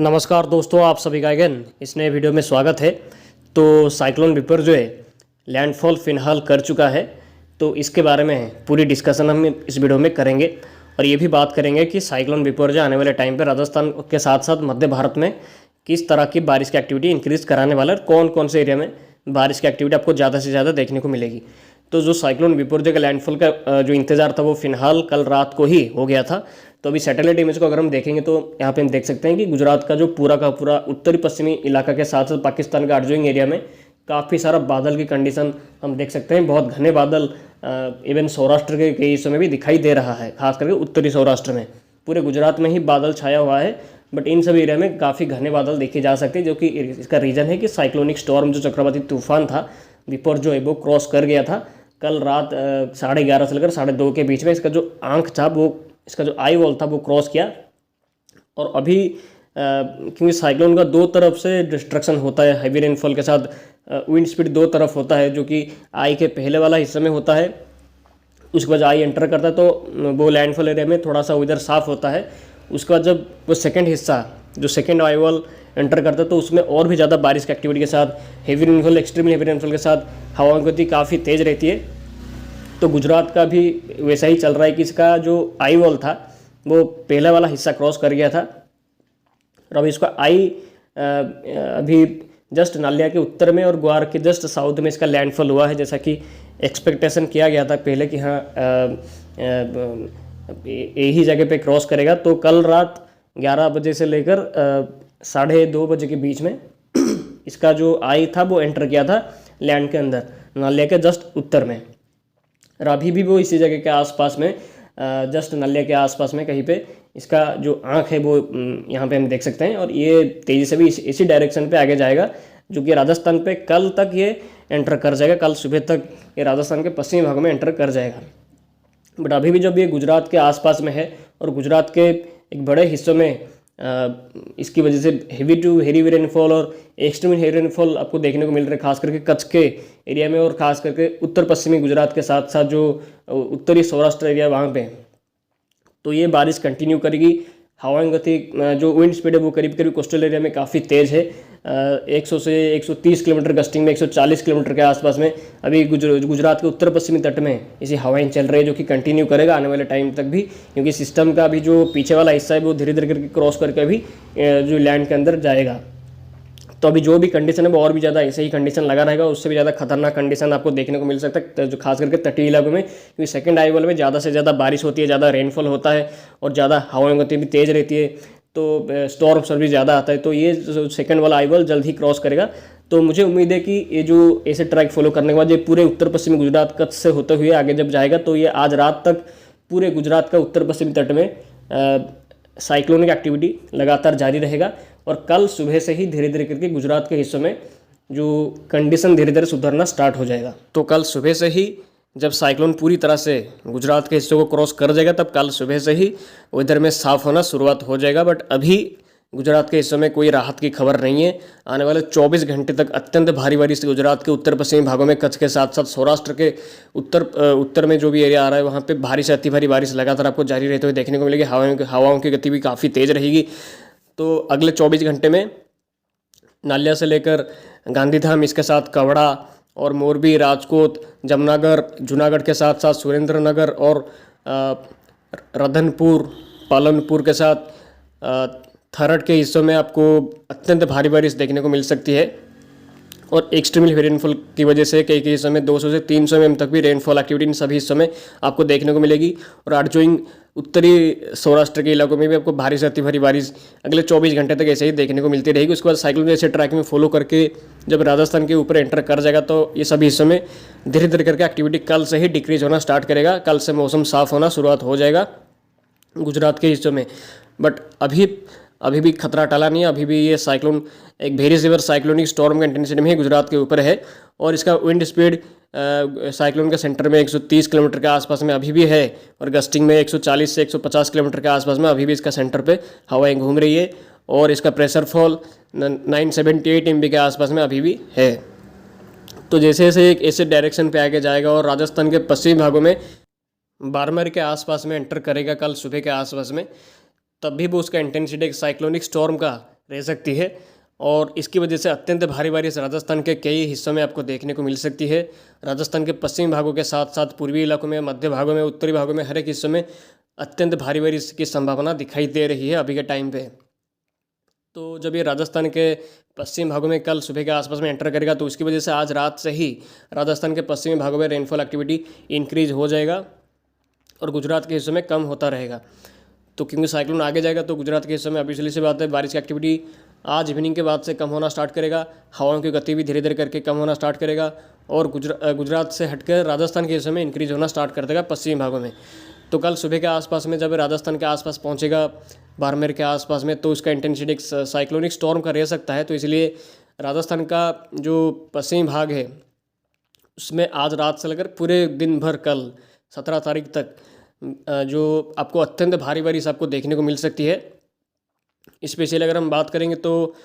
नमस्कार दोस्तों, आप सभी का अगेन इस नए वीडियो में स्वागत है। तो साइक्लोन विपर जो है लैंडफॉल फिलहाल कर चुका है, तो इसके बारे में पूरी डिस्कशन हम इस वीडियो में करेंगे और ये भी बात करेंगे कि साइक्लोन विपर जो आने वाले टाइम पर राजस्थान के साथ साथ मध्य भारत में किस तरह की बारिश की एक्टिविटी इंक्रीज़ कराने वाला है, कौन कौन से एरिया में बारिश की एक्टिविटी आपको ज़्यादा से ज़्यादा देखने को मिलेगी। तो जो साइक्लोन विपर्जय का लैंडफॉल का जो इंतजार था वो फिलहाल कल रात को ही हो गया था। तो अभी सैटेलाइट इमेज को अगर हम देखेंगे तो यहाँ पे हम देख सकते हैं कि गुजरात का जो पूरा का पूरा उत्तरी पश्चिमी इलाका के साथ साथ पाकिस्तान का अर्जुइंग एरिया में काफ़ी सारा बादल की कंडीशन हम देख सकते हैं। बहुत घने बादल इवन सौराष्ट्र के कई हिस्सों में भी दिखाई दे रहा है, खास करके उत्तरी सौराष्ट्र में। पूरे गुजरात में ही बादल छाया हुआ है, बट इन सभी एरिया में काफ़ी घने बादल देखे जा सकते हैं, जो कि इसका रीज़न है कि साइक्लोनिक स्टॉर्म जो चक्रवाती तूफान था विपर जो है वो क्रॉस कर गया था कल रात 11:30 से लेकर 2:30 के बीच में। इसका जो आंख था वो, इसका जो आई वॉल था वो क्रॉस किया। और अभी क्योंकि साइक्लोन का दो तरफ से डिस्ट्रक्शन होता है, हैवी रेनफॉल के साथ विंड स्पीड दो तरफ होता है, जो कि आई के पहले वाला हिस्से में होता है, उसके बाद आई एंटर करता है तो वो लैंडफॉल एरिया में थोड़ा सा उधर साफ होता है। उसके बाद जब वो सेकेंड हिस्सा जो सेकेंड आई वॉल एंटर करता है तो उसमें और भी ज़्यादा बारिश की एक्टिविटी के साथ heavy rainfall, extremely heavy rainfall के साथ हवाओं की गति काफ़ी तेज़ रहती है। तो गुजरात का भी वैसा ही चल रहा है कि इसका जो आई वॉल था वो पहला वाला हिस्सा क्रॉस कर गया था और अभी इसका आई अभी जस्ट नालिया के उत्तर में और ग्वार के जस्ट साउथ में इसका लैंडफॉल हुआ है, जैसा कि एक्सपेक्टेशन किया गया था पहले कि हाँ यही जगह पे क्रॉस करेगा। तो कल रात 11 बजे से लेकर 2:30 बजे के बीच में इसका जो आई था वो एंटर किया था लैंड के अंदर नालिया के जस्ट उत्तर में। और अभी भी वो इसी जगह के आसपास में जस्ट नालिया के आसपास में कहीं पे इसका जो आँख है वो यहाँ पे हम देख सकते हैं। और ये तेज़ी से भी इसी डायरेक्शन पे आगे जाएगा, जो कि राजस्थान पे कल तक ये एंटर कर जाएगा। कल सुबह तक ये राजस्थान के पश्चिमी भागों में एंटर कर जाएगा। बट अभी भी जब ये गुजरात के आसपास में है और गुजरात के एक बड़े हिस्सों में इसकी वजह से हेवी टू हेवी रेनफॉल और एक्सट्रीम हेवी रेनफॉल आपको देखने को मिल रहा है, खास करके कच्छ के एरिया में और खास करके उत्तर पश्चिमी गुजरात के साथ साथ जो उत्तरी सौराष्ट्र एरिया वहाँ पे। तो ये बारिश कंटिन्यू करेगी। हवाएं गति जो विंड स्पीड है वो करीब करीब कोस्टल एरिया में काफ़ी तेज़ है, 100 से 130 किलोमीटर, गस्टिंग में 140 किलोमीटर के आसपास में अभी गुजरात के उत्तर पश्चिमी तट में ऐसी हवाएं चल रही है, जो कि कंटिन्यू करेगा आने वाले टाइम तक भी, क्योंकि सिस्टम का भी जो पीछे वाला हिस्सा है वो धीरे धीरे करके क्रॉस करके अभी जो लैंड के अंदर जाएगा। तो अभी जो भी कंडीशन है वो और भी ज़्यादा ऐसे ही कंडीशन लगा रहेगा, उससे भी ज़्यादा खतरनाक कंडीशन आपको देखने को मिल सकता है, जो खास करके तटीय इलाकों में, क्योंकि सेकंड आई वॉल में ज़्यादा से ज़्यादा बारिश होती है, ज़्यादा रेनफॉल होता है और ज़्यादा हवाएं गति भी तेज़ रहती है, तो स्टॉर्म सर्विस ज़्यादा आता है। तो ये जो सेकंड वाला आई वॉल जल्द ही क्रॉस करेगा। तो मुझे उम्मीद है कि ये जो ऐसे ट्रैक फॉलो करने के बाद ये पूरे उत्तर पश्चिमी गुजरात कच्छ से होते हुए आगे जब जाएगा तो ये आज रात तक पूरे गुजरात का उत्तर पश्चिमी तट में साइक्लोनिक एक्टिविटी लगातार जारी रहेगा। और कल सुबह से ही धीरे धीरे करके गुजरात के हिस्सों में जो कंडीशन धीरे धीरे सुधरना स्टार्ट हो जाएगा। तो कल सुबह से ही जब साइक्लोन पूरी तरह से गुजरात के हिस्सों को क्रॉस कर जाएगा तब कल सुबह से ही वेदर में साफ होना शुरुआत हो जाएगा। बट अभी गुजरात के हिस्सों में कोई राहत की खबर नहीं है। आने वाले 24 घंटे तक अत्यंत भारी बारिश गुजरात के उत्तर पश्चिमी भागों में, कच्छ के साथ साथ सौराष्ट्र के उत्तर में जो भी एरिया आ रहा है वहाँ पे भारी से अति भारी बारिश लगातार आपको जारी रहते हुए देखने को मिलेगी। हवाओं की गति भी काफ़ी तेज़ रहेगी। तो अगले 24 घंटे में नालिया से लेकर गांधीधाम, इसके साथ कवड़ा और मोरबी, राजकोट, जमनागर, जूनागढ़ के साथ साथ सुरेंद्रनगर और रतनपुर, पालनपुर के साथ थरड के हिस्सों में आपको अत्यंत भारी बारिश देखने को मिल सकती है। और एक्सट्रीमली हेवी रेनफॉल की वजह से कई हिस्सों में 200 से 300 mm तक भी रेनफॉल एक्टिविटी इन सभी हिस्सों में आपको देखने को मिलेगी। और अर्जुइंग उत्तरी सौराष्ट्र के इलाकों में भी आपको भारी से अति भारी बारिश अगले 24 घंटे तक ऐसे ही देखने को मिलती रहेगी। उसके बाद साइक्लोन जैसे ट्रैक में फॉलो करके जब राजस्थान के ऊपर एंटर कर जाएगा तो ये सभी हिस्सों में धीरे धीरे करके एक्टिविटी कल से ही डिक्रीज होना स्टार्ट करेगा। कल से मौसम साफ होना शुरुआत हो जाएगा गुजरात के हिस्सों में। बट अभी भी खतरा टला नहीं है। अभी भी ये साइक्लोन एक वेरी सीवियर साइक्लोनिक स्टॉर्म का इंटेंसिटी में ही गुजरात के ऊपर है और इसका विंड स्पीड साइक्लोन के सेंटर में 130 किलोमीटर के आसपास में अभी भी है और गस्टिंग में 140 से 150 किलोमीटर के आसपास में अभी भी इसका सेंटर पे हवाएं घूम रही है। और इसका प्रेशर फॉल 978 MB के आसपास में अभी भी है। तो जैसे जैसे एक ऐसे डायरेक्शन पे आगे जाएगा और राजस्थान के पश्चिमी भागों में बाड़मेर के आसपास में एंटर करेगा कल सुबह के आसपास में, तब भी वो उसका इंटेंसिटी एक साइक्लोनिक स्टॉर्म का रह सकती है और इसकी वजह से अत्यंत भारी बारिश राजस्थान के कई हिस्सों में आपको देखने को मिल सकती है। राजस्थान के पश्चिमी भागों के साथ साथ पूर्वी इलाकों में, मध्य भागों में, उत्तरी भागों में हर एक हिस्सों में अत्यंत भारी बारिश की संभावना दिखाई दे रही है अभी के टाइम पे। तो जब ये राजस्थान के पश्चिम भागों में कल सुबह के आसपास में एंटर करेगा तो उसकी वजह से आज रात से ही राजस्थान के पश्चिमी भागों में रेनफॉल एक्टिविटी इंक्रीज हो जाएगा और गुजरात के हिस्सों में कम होता रहेगा। तो क्योंकि साइक्लोन आगे जाएगा तो गुजरात के हिस्सों में अभी सी बात है, बारिश की एक्टिविटी आज इवनिंग के बाद से कम होना स्टार्ट करेगा। हवाओं की गति भी धीरे धीरे करके कम होना स्टार्ट करेगा और गुजरात से हटकर राजस्थान के हिस्सों में इंक्रीज होना स्टार्ट कर देगा पश्चिमी भागों में। तो कल सुबह के आसपास में जब राजस्थान के आसपास पहुंचेगा, बाड़मेर के आसपास में, तो उसका इंटेंसिटी एक साइक्लोनिक स्टॉर्म का रह सकता है। तो इसलिए राजस्थान का जो पश्चिमी भाग है उसमें आज रात से लेकर पूरे दिन भर कल 17 तारीख तक जो आपको अत्यंत भारी बारिश आपको देखने को मिल सकती है। स्पेशली अगर हम बात करेंगे तो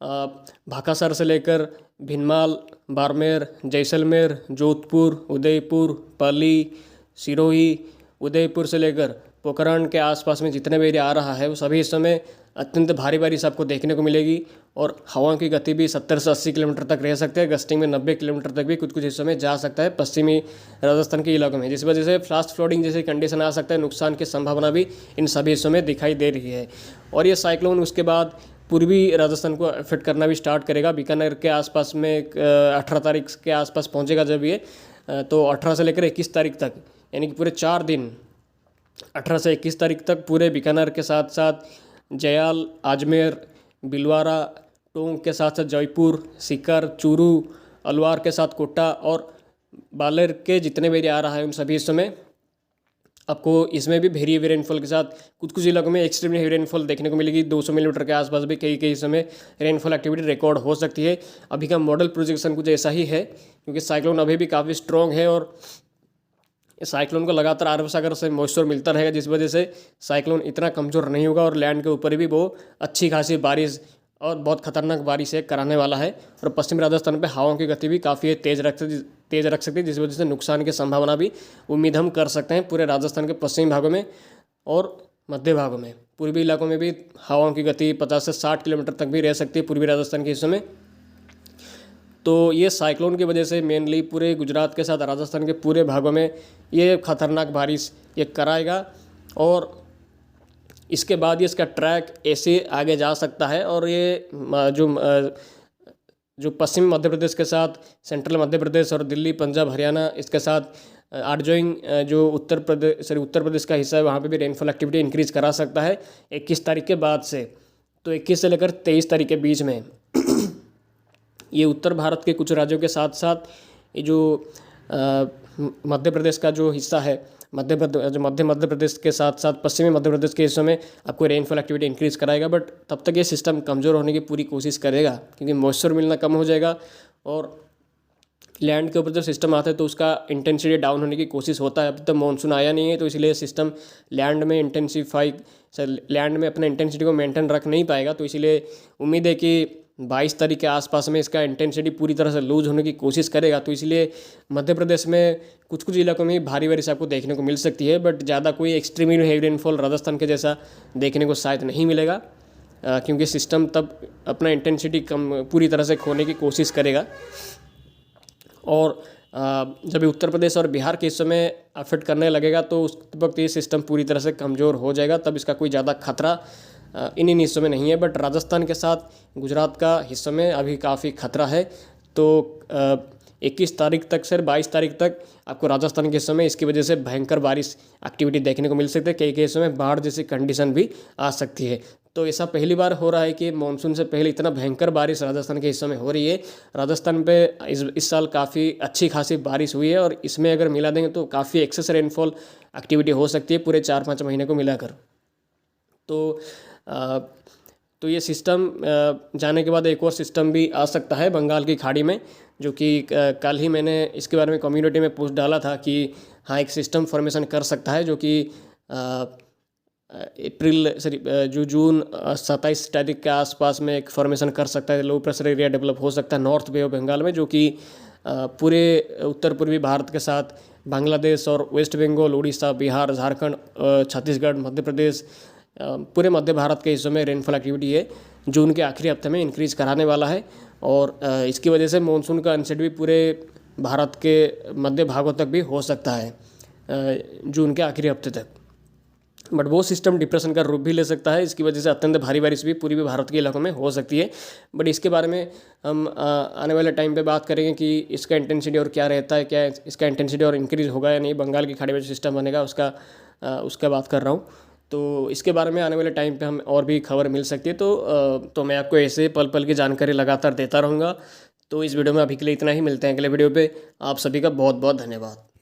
भाकासर से लेकर भिनमाल, बाड़मेर, जैसलमेर, जोधपुर, उदयपुर, पाली, सिरोही, उदयपुर से लेकर पोखरण के आसपास में जितने भी एरिया आ रहा है वो सभी इस समय अत्यंत भारी बारिश आपको देखने को मिलेगी और हवाओं की गति भी 70 से 80 किलोमीटर तक रह सकते हैं। गस्टिंग में 90 किलोमीटर तक भी कुछ कुछ हिस्सों में जा सकता है पश्चिमी राजस्थान के इलाकों में, जिस वजह से फ्लास्ट फ्लडिंग जैसी कंडीशन आ सकता है। नुकसान की संभावना भी इन सभी हिस्सों में दिखाई दे रही है। और ये साइक्लोन उसके बाद पूर्वी राजस्थान को अफेक्ट करना भी स्टार्ट करेगा। बीकानेर के आसपास में 18 तारीख के आसपास पहुँचेगा जब ये, तो 18 से लेकर 21 तारीख तक, यानी कि पूरे 4 दिन 18 से 21 तारीख तक पूरे बीकानेर के साथ साथ जयाल, अजमेर, भीलवाड़ा, टोंक के साथ साथ जयपुर, सीकर, चूरू, अलवार के साथ कोटा और बालेर के जितने भी एरिया आ रहा है उन सभी हिस्सों में आपको इसमें भी वेरी हेवी रेनफॉल के साथ कुछ कुछ इलाकों में एक्सट्रीमली हेवी रेनफॉल देखने को मिलेगी। 200 मिलीमीटर के आसपास भी कई कई हिस्सों में रेनफॉल एक्टिविटी रिकॉर्ड हो सकती है। अभी का मॉडल प्रोजेक्शन कुछ ऐसा ही है क्योंकि साइक्लोन अभी भी काफ़ी स्ट्रॉन्ग है और साइक्लोन को लगातार अरब सागर से मॉइस्चर मिलता रहेगा, जिस वजह से साइक्लोन इतना कमज़ोर नहीं होगा और लैंड के ऊपर भी वो अच्छी खासी बारिश और बहुत खतरनाक बारिश है कराने वाला है। और पश्चिमी राजस्थान पे हवाओं की गति भी काफ़ी तेज़ रख सकती है, जिस वजह से नुकसान की संभावना भी उम्मीद हम कर सकते हैं पूरे राजस्थान के पश्चिमी भागों में और मध्य भागों में। पूर्वी इलाकों में भी हवाओं की गति 50 से 60 किलोमीटर तक भी रह सकती है पूर्वी राजस्थान के हिस्सों में। तो ये साइक्लोन की वजह से मेनली पूरे गुजरात के साथ राजस्थान के पूरे भागों में ये खतरनाक बारिश ये कराएगा और इसके बाद ये इसका ट्रैक ऐसे आगे जा सकता है और ये जो पश्चिमी मध्य प्रदेश के साथ सेंट्रल मध्य प्रदेश और दिल्ली, पंजाब, हरियाणा, इसके साथ आर्जोइंग जो उत्तर प्रदेश का हिस्सा है वहाँ पे भी रेनफॉल एक्टिविटी इंक्रीज करा सकता है 21 तारीख के बाद से। तो 21 से लेकर 23 तारीख के बीच में ये उत्तर भारत के कुछ राज्यों के साथ साथ ये जो मध्य प्रदेश का जो हिस्सा है, मध्य प्रदेश के साथ साथ पश्चिमी मध्य प्रदेश के हिस्सों में आपको रेनफॉल एक्टिविटी इंक्रीज कराएगा। बट तब तक ये सिस्टम कमज़ोर होने की पूरी कोशिश करेगा क्योंकि मॉइस्चर मिलना कम हो जाएगा और लैंड के ऊपर जब सिस्टम आता है तो उसका इंटेंसिटी डाउन होने की कोशिश होता है। अभी तक मानसून आया नहीं है तो इसलिए सिस्टम लैंड में अपना इंटेंसिटी को मेंटेन रख नहीं पाएगा। तो इसलिए उम्मीद है कि 22 तारीख के आसपास में इसका इंटेंसिटी पूरी तरह से लूज होने की कोशिश करेगा। तो इसलिए मध्य प्रदेश में कुछ कुछ इलाकों में भारी बारिश आपको देखने को मिल सकती है, बट ज़्यादा कोई एक्सट्रीमली हेवी रेनफॉल राजस्थान के जैसा देखने को शायद नहीं मिलेगा क्योंकि सिस्टम तब अपना इंटेंसिटी कम पूरी तरह से खोने की कोशिश करेगा। और जब उत्तर प्रदेश और बिहार के हिस्सों में अफेक्ट करने लगेगा तो उस वक्त ये सिस्टम पूरी तरह से कमज़ोर हो जाएगा, तब इसका कोई ज़्यादा खतरा इन हिस्सों में नहीं है। बट राजस्थान के साथ गुजरात का हिस्सों में अभी काफ़ी खतरा है। तो 21 तारीख तक से 22 तारीख तक आपको राजस्थान के हिस्सों में इसकी वजह से भयंकर बारिश एक्टिविटी देखने को मिल सकती है। कई हिस्सों में बाढ़ जैसी कंडीशन भी आ सकती है। तो ऐसा पहली बार हो रहा है कि मानसून से पहले इतना भयंकर बारिश राजस्थान के हिस्सों में हो रही है। राजस्थान पे इस साल काफ़ी अच्छी खासी बारिश हुई है और इसमें अगर मिला देंगे तो काफ़ी एक्सेस रेनफॉल एक्टिविटी हो सकती है पूरे 4-5 महीने को मिलाकर। तो ये सिस्टम जाने के बाद एक और सिस्टम भी आ सकता है बंगाल की खाड़ी में, जो कि कल ही मैंने इसके बारे में कम्युनिटी में पोस्ट डाला था कि हाँ एक सिस्टम फॉर्मेशन कर सकता है जो कि जून 27 तारीख के आसपास में एक फॉर्मेशन कर सकता है। लो प्रेशर एरिया डेवलप हो सकता है नॉर्थ बे ऑफ बंगाल में, जो कि पूरे उत्तर पूर्वी भारत के साथ बांग्लादेश और वेस्ट बंगाल, उड़ीसा, बिहार, झारखंड, छत्तीसगढ़, मध्य प्रदेश, पूरे मध्य भारत के हिस्सों में रेनफॉल एक्टिविटी है जून के आखिरी हफ्ते में इंक्रीज़ कराने वाला है। और इसकी वजह से मानसून का अनसेट भी पूरे भारत के मध्य भागों तक भी हो सकता है जून के आखिरी हफ्ते तक। बट वो सिस्टम डिप्रेशन का रूप भी ले सकता है। इसकी वजह से अत्यंत भारी बारिश भी पूरी भी भारत के इलाकों में हो सकती है। बट इसके बारे में हम आने वाले टाइम पे बात करेंगे कि इसका इंटेंसिटी और क्या रहता है, क्या इसका इंटेंसिटी और इंक्रीज़ होगा या नहीं, बंगाल की खाड़ी में जो सिस्टम बनेगा उसका बात कर रहा हूँ। तो इसके बारे में आने वाले टाइम पे हम और भी खबर मिल सकती है। तो मैं आपको ऐसे पल पल की जानकारी लगातार देता रहूँगा। तो इस वीडियो में अभी के लिए इतना ही, मिलते हैं अगले वीडियो पे। आप सभी का बहुत बहुत धन्यवाद।